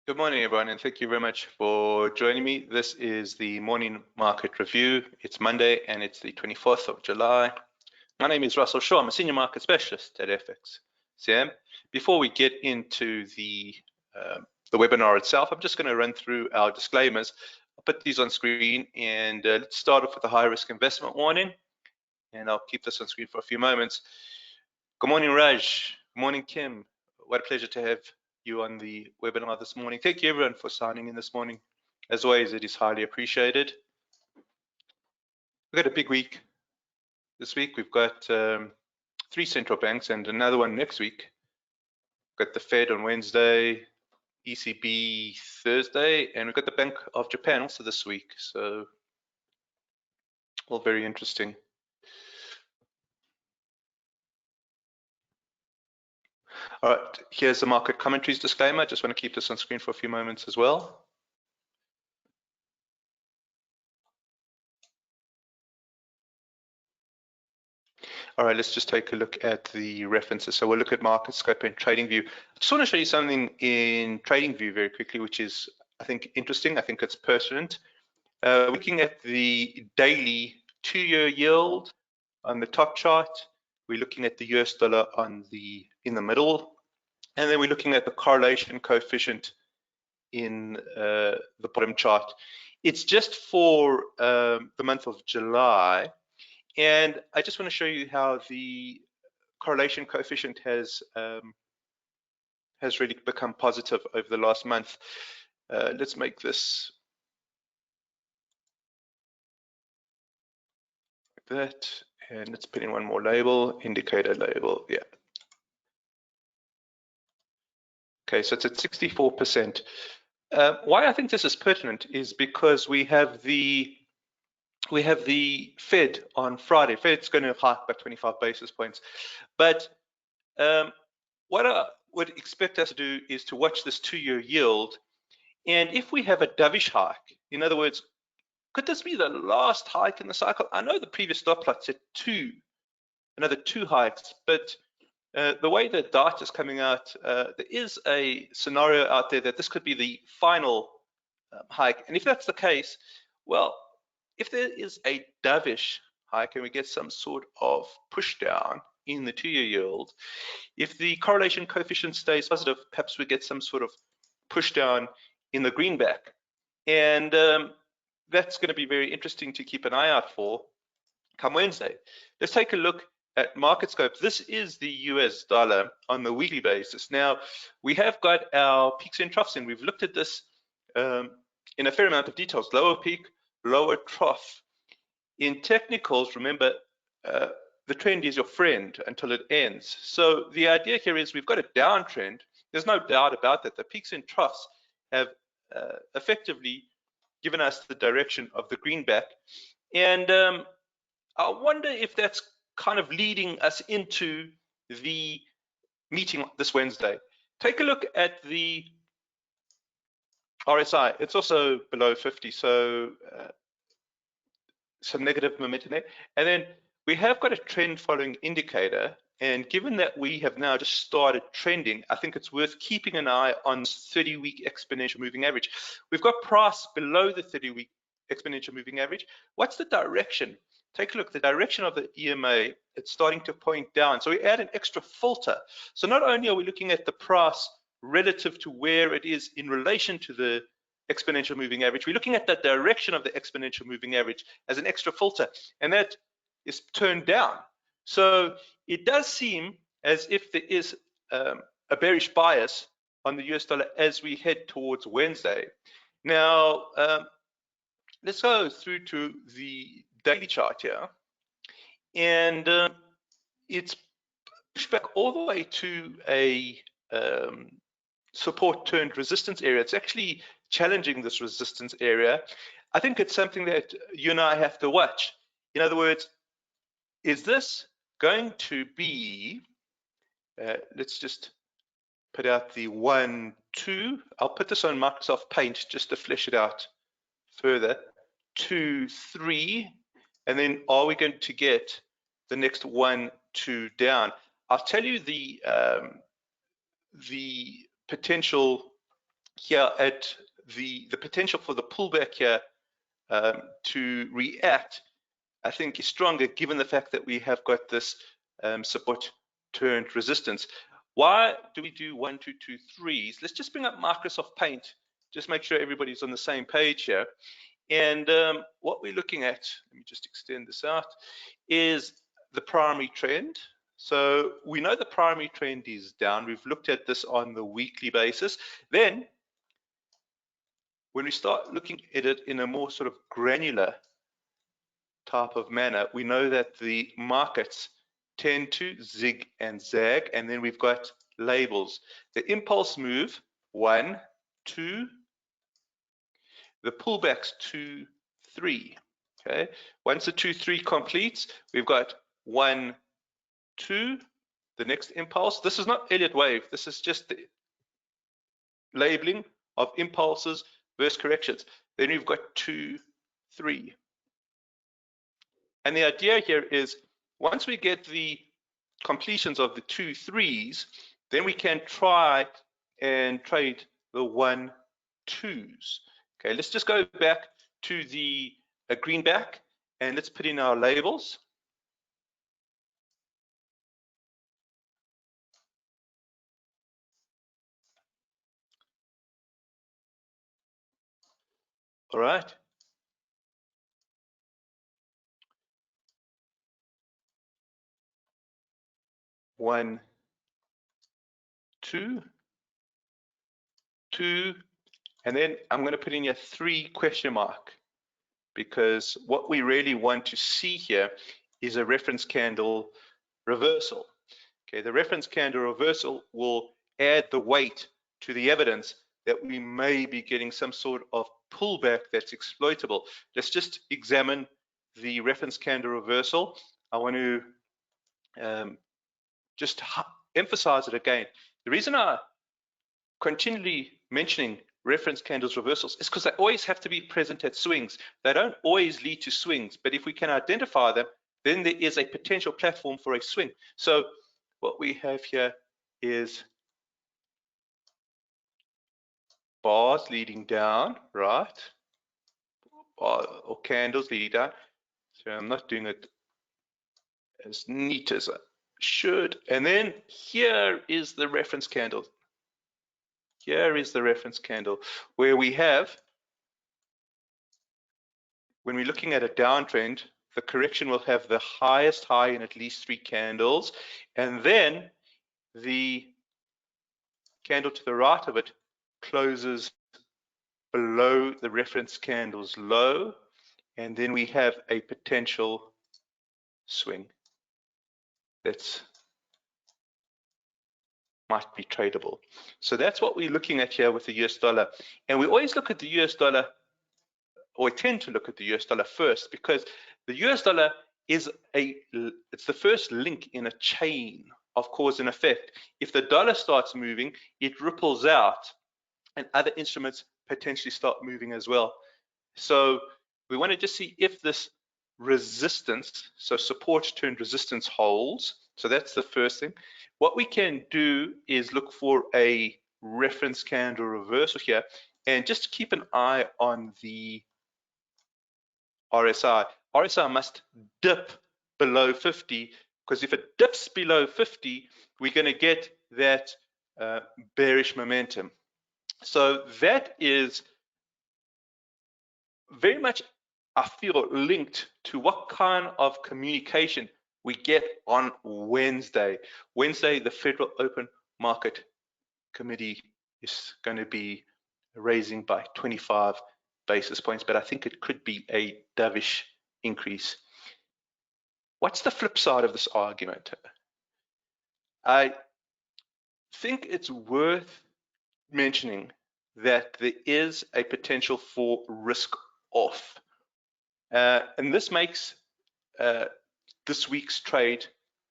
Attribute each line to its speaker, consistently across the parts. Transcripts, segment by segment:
Speaker 1: Good morning, everyone, and thank you very much for joining me. This is the morning market review. It's Monday and it's the 24th of July. My name is Russell Shaw. I'm a senior market specialist at FXCM. Before we get into the webinar itself, I'm just going to run through our disclaimers. I'll put these on screen, and let's start off with the high risk investment warning, and I'll keep this on screen for a few moments. Good morning, Raj. Good morning, Kim. What a pleasure to have you on the webinar this morning. Thank you, everyone, for signing in this morning. As always, it is highly appreciated. We've got a big week this week. We've got 3 central banks and another one next week. We've got the Fed on Wednesday, ECB Thursday, and we've got the Bank of Japan also this week. So all very interesting. All right, here's the market commentaries disclaimer. Just want to keep this on screen for a few moments as well. All right, let's just take a look at the references. So we'll look at market scope and trading view. I just want to show you something in trading view very quickly, which is, I think, interesting. I think it's pertinent. Looking at the daily 2-year yield on the top chart, we're looking at the US dollar in the middle, and then we're looking at the correlation coefficient in the bottom chart. It's just for the month of July. And I just want to show you how the correlation coefficient has really become positive over the last month. Let's make this like that, and let's put in one more label, indicator label. Yeah. Okay, so it's at 64%. Why I think this is pertinent is because we have the Fed on Friday. Fed's going to hike by 25 basis points. But what I would expect us to do is to watch this 2-year yield. And if we have a dovish hike, in other words, could this be the last hike in the cycle? I know the previous stop plot said another 2 hikes, but the way the data is coming out, there is a scenario out there that this could be the final hike. And if that's the case, well, if there is a dovish hike and we get some sort of push down in the 2-year yield, if the correlation coefficient stays positive, perhaps we get some sort of push down in the greenback. And that's going to be very interesting to keep an eye out for come Wednesday. Let's take a look at market scope. This is the US dollar on the weekly basis. Now, we have got our peaks and troughs, and we've looked at this in a fair amount of details. Lower peak, lower trough. In technicals, remember, the trend is your friend until it ends. So the idea here is we've got a downtrend. There's no doubt about that. The peaks and troughs have effectively given us the direction of the greenback. And I wonder if that's kind of leading us into the meeting this Wednesday. Take a look at the RSI. It's also below 50, so some negative momentum there. And then we have got a trend following indicator, and given that we have now just started trending, I think it's worth keeping an eye on 30-week exponential moving average. We've got price below the 30-week exponential moving average. What's the direction? Take a look, the direction of the EMA, it's starting to point down. So we add an extra filter. So not only are we looking at the price relative to where it is in relation to the exponential moving average, we're looking at the direction of the exponential moving average as an extra filter, and that is turned down. So it does seem as if there is a bearish bias on the US dollar as we head towards Wednesday. Now, let's go through to the daily chart here, and it's pushed back all the way to a support turned resistance area. It's actually challenging this resistance area. I think it's something that you and I have to watch. In other words, is this going to be, let's just put out the 1, 2. I'll put this on Microsoft Paint just to flesh it out further. 2, 3, and then are we going to get the next 1, 2 down? I'll tell you the potential here at the potential for the pullback here to react, I think is stronger given the fact that we have got this support turned resistance. Why do we do 1, 2, 2, 3s? Let's just bring up Microsoft Paint, just make sure everybody's on the same page here. And what we're looking at, let me just extend this out, is the primary trend. So we know the primary trend is down. We've looked at this on the weekly basis. Then when we start looking at it in a more sort of granular type of manner, we know that the markets tend to zig and zag, and then we've got labels. The impulse move, 1, 2, the pullbacks, 2, 3. Okay, once the 2, 3 completes, we've got 1, 2, the next impulse. This is not Elliott wave, this is just the labeling of impulses versus corrections. Then we've got 2, 3. And the idea here is once we get the completions of the 2, 3s, then we can try and trade the 1, 2s. Okay, let's just go back to the greenback and let's put in our labels. All right. One, two, and then I'm going to put in a 3 question mark, because what we really want to see here is a reference candle reversal. Okay, the reference candle reversal will add the weight to the evidence that we may be getting some sort of pullback that's exploitable. Let's just examine the reference candle reversal. I want to just emphasize it again. The reason I continually mentioning reference candles reversals is because they always have to be present at swings. They don't always lead to swings, but if we can identify them, then there is a potential platform for a swing. So what we have here is bars leading down, right? Or candles leading down. So I'm not doing it as neat as I should. And then here is the reference candle. Here is the reference candle where we have, when we're looking at a downtrend, the correction will have the highest high in at least 3 candles, and then the candle to the right of it closes below the reference candle's low, and then we have a potential swing that's might be tradable. So that's what we're looking at here with the US dollar. And we always look at the US dollar, or we tend to look at the US dollar first, because the US dollar is it's the first link in a chain of cause and effect. If the dollar starts moving, it ripples out and other instruments potentially start moving as well. So we want to just see if this resistance, so support turned resistance, holds. So that's the first thing. What we can do is look for a reference candle reversal here, and just keep an eye on the RSI. RSI must dip below 50, because if it dips below 50, we're going to get that bearish momentum. So that is very much, I feel, linked to what kind of communication we get on Wednesday. Wednesday, the Federal Open Market Committee is going to be raising by 25 basis points, but I think it could be a dovish increase. What's the flip side of this argument? I think it's worth mentioning that there is a potential for risk off. And this makes this week's trade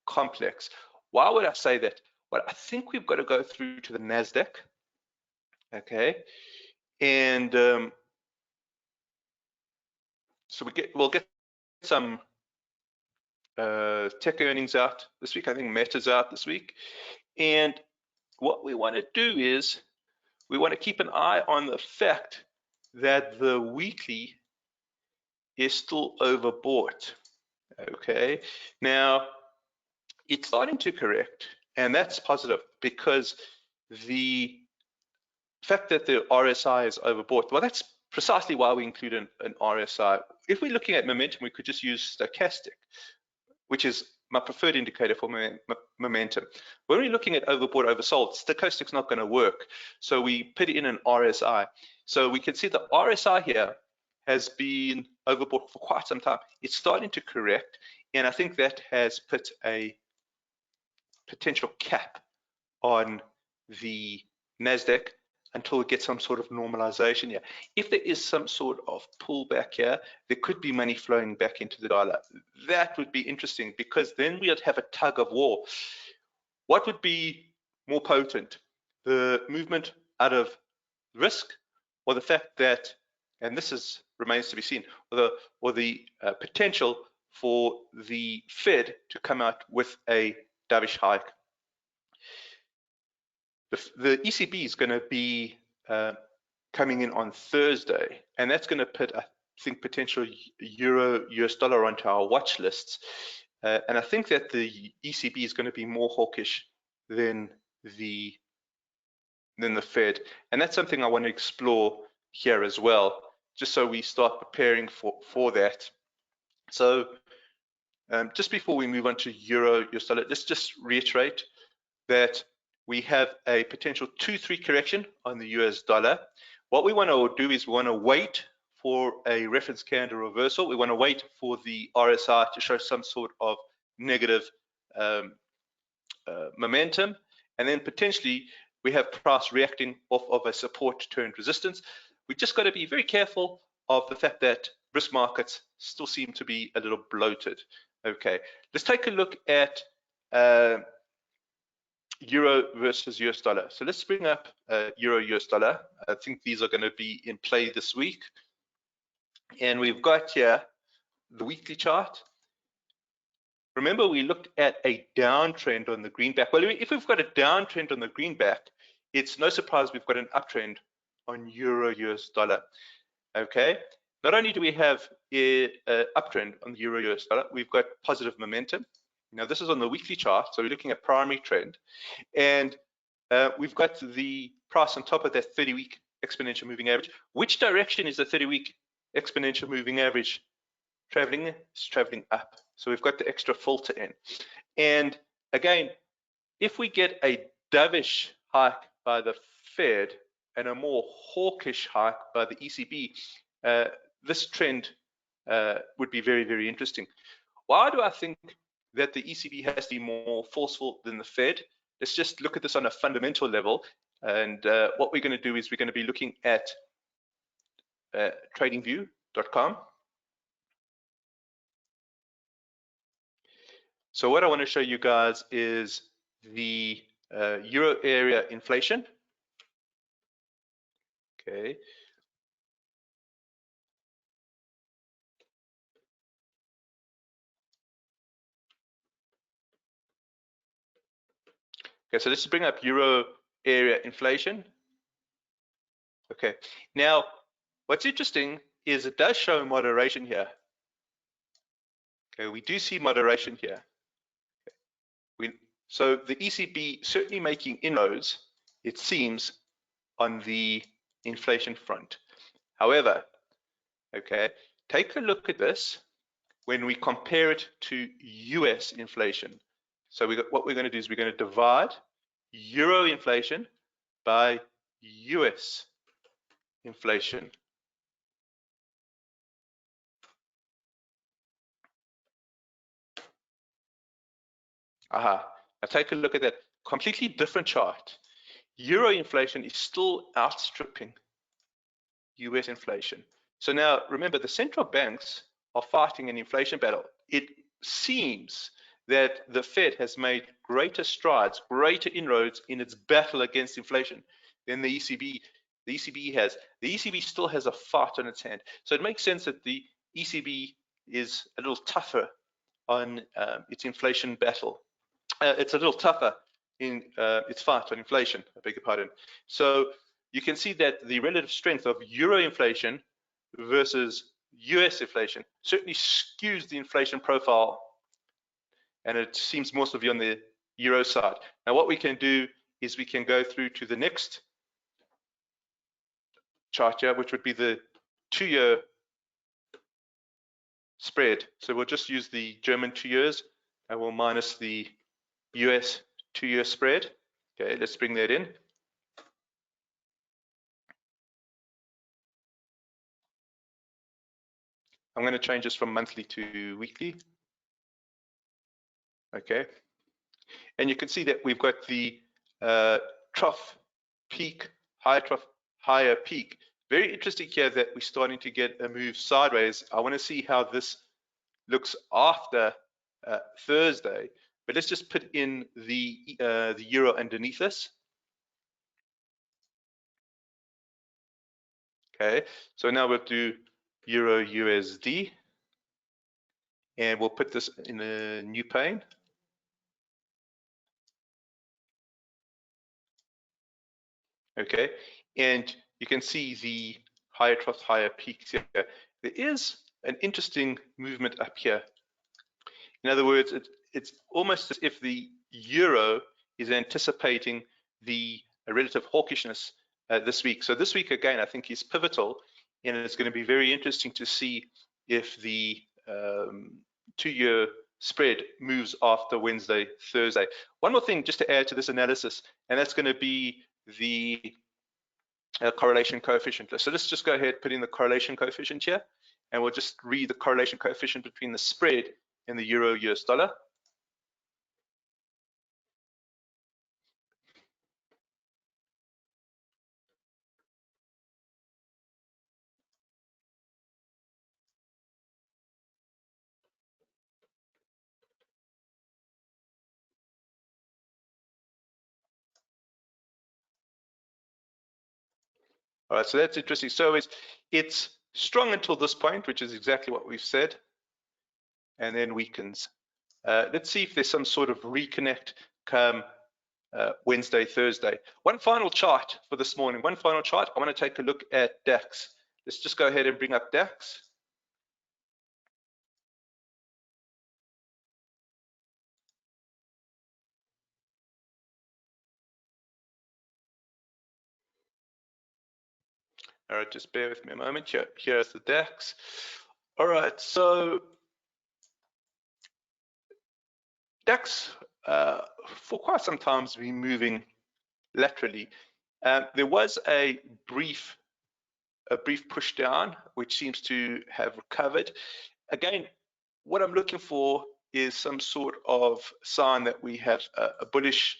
Speaker 1: complex. Why would I say that? Well, I think we've got to go through to the NASDAQ, okay? And so we'll get some tech earnings out this week. I think Meta's out this week. And what we want to do is we want to keep an eye on the fact that the weekly is still overbought. Okay, now it's starting to correct, and that's positive because the fact that the RSI is overbought, well, that's precisely why we include an RSI. If we're looking at momentum, we could just use stochastic, which is my preferred indicator for momentum. When we're looking at overbought, oversold, stochastic's not going to work. So we put in an RSI. So we can see the RSI here has been overbought for quite some time. It's starting to correct, and I think that has put a potential cap on the NASDAQ until we get some sort of normalization here. If there is some sort of pullback here, there could be money flowing back into the dollar. That would be interesting because then we'd have a tug of war. What would be more potent? The movement out of risk, or the fact that, and this remains to be seen, or the potential for the Fed to come out with a dovish hike. The ECB is going to be coming in on Thursday, and that's going to put, I think, potential Euro-US dollar onto our watch lists. And I think that the ECB is going to be more hawkish than the Fed, and that's something I want to explore here as well, just so we start preparing for that. So just before we move on to Euro-US dollar, let's just reiterate that we have a potential 2-3 correction on the US dollar. What we want to do is we want to wait for a reference candle reversal. We want to wait for the RSI to show some sort of negative momentum, and then potentially we have price reacting off of a support turned resistance. We just got to be very careful of the fact that risk markets still seem to be a little bloated. Okay, let's take a look at Euro versus US dollar. So let's bring up Euro US dollar. I think these are going to be in play this week. And we've got here the weekly chart. Remember, we looked at a downtrend on the greenback. Well, if we've got a downtrend on the greenback, it's no surprise we've got an uptrend on Euro US dollar. Okay. Not only do we have an uptrend on the Euro US dollar, we've got positive momentum. Now, this is on the weekly chart, so we're looking at primary trend, and we've got the price on top of that 30-week exponential moving average. Which direction is the 30-week exponential moving average traveling? It's traveling up. So we've got the extra filter in. And again, if we get a dovish hike by the Fed and a more hawkish hike by the ECB, this trend would be very, very interesting. Why do I think that the ECB has to be more forceful than the Fed? Let's just look at this on a fundamental level. And what we're going to do is we're going to be looking at tradingview.com. So what I want to show you guys is the Euro area inflation. Okay. Okay, so let's bring up Euro area inflation. Okay, now what's interesting is it does show moderation here. Okay, we do see moderation here. So the ECB certainly making inroads, it seems, on the inflation front. However, okay, take a look at this when we compare it to US inflation. So what we're going to do is we're going to divide Euro inflation by US inflation. Aha, now take a look at that. Completely different chart. Euro inflation is still outstripping US inflation. So now remember, the central banks are fighting an inflation battle. It seems that the Fed has made greater strides, greater inroads in its battle against inflation than the ECB. The ECB has. The ECB still has a fight on its hand. So it makes sense that the ECB is a little tougher on its inflation battle. It's a little tougher in its fight on inflation, I beg your pardon. So you can see that the relative strength of euro inflation versus US inflation certainly skews the inflation profile, and it seems more severe on the euro side. Now, what we can do is we can go through to the next chart here, which would be the 2-year spread. So we'll just use the German 2 years and we'll minus the US 2-year spread. Okay, let's bring that in. I'm going to change this from monthly to weekly. Okay, and you can see that we've got the trough, peak, higher trough, higher peak. Very interesting here that we're starting to get a move sideways. I want to see how this looks after Thursday, but let's just put in the euro underneath this. Okay, so now we'll do euro USD, and we'll put this in a new pane. Okay, and you can see the higher trough, higher peaks here. There is an interesting movement up here. In other words, it's almost as if the euro is anticipating the relative hawkishness this week. So this week, again, I think is pivotal, and it's going to be very interesting to see if the 2-year spread moves after Wednesday, Thursday. One more thing just to add to this analysis, and that's going to be the correlation coefficient. So let's just go ahead, put in the correlation coefficient here, and we'll just read the correlation coefficient between the spread and the euro US dollar. All right, so that's interesting. So it's strong until this point, which is exactly what we've said, and then weakens. Let's see if there's some sort of reconnect come Wednesday, Thursday. One final chart for this morning. One final chart. I want to take a look at DAX. Let's just go ahead and bring up DAX. All right, just bear with me a moment. Here's the DAX. All right, so DAX for quite some time has been moving laterally. There was a brief push down, which seems to have recovered. Again, what I'm looking for is some sort of sign that we have a bullish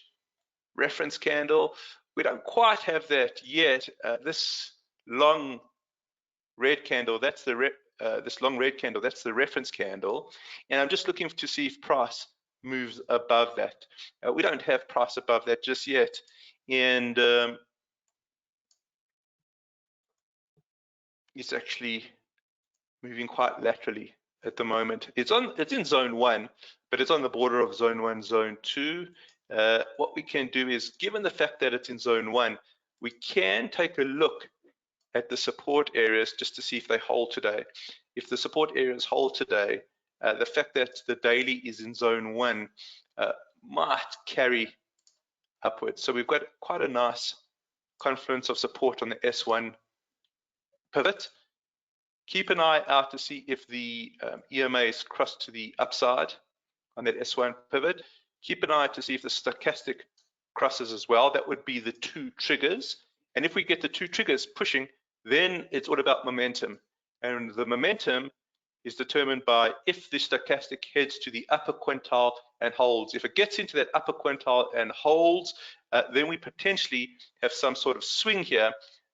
Speaker 1: reference candle. We don't quite have that yet. This long red candle, that's the this long red candle, that's the reference candle, and I'm just looking to see if price moves above that. We don't have price above that just yet, and it's actually moving quite laterally at the moment. It's in zone 1, but it's on the border of zone 1, zone 2. What we can do is, given the fact that it's in zone 1, we can take a look at the support areas just to see if they hold today. If the support areas hold today, the fact that the daily is in zone 1 might carry upwards. So we've got quite a nice confluence of support on the S1 pivot. Keep an eye out to see if the EMA is crossed to the upside on that S1 pivot. Keep an eye to see if the stochastic crosses as well. That would be the 2 triggers. And if we get the 2 triggers pushing, then it's all about momentum. And the momentum is determined by if the stochastic heads to the upper quintile and holds. If it gets into that upper quintile and holds, then we potentially have some sort of swing here.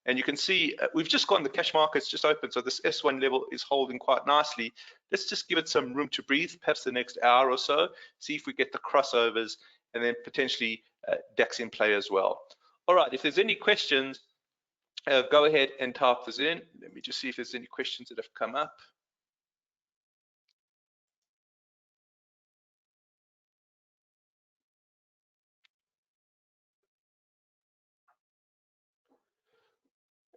Speaker 1: And you can see we've just gone, the cash market's just open, so this S1 level is holding quite nicely. Let's just give it some room to breathe, perhaps the next hour or so, see if we get the crossovers, and then potentially DAX in play as well. All right, if there's any questions, go ahead and type this in. Let me just see if there's any questions that have come up.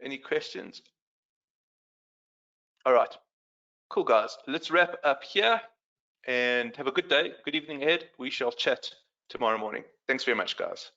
Speaker 1: Any questions? All right, cool guys. Let's wrap up here and have a good day, good evening ahead. We shall chat tomorrow morning. Thanks very much, guys.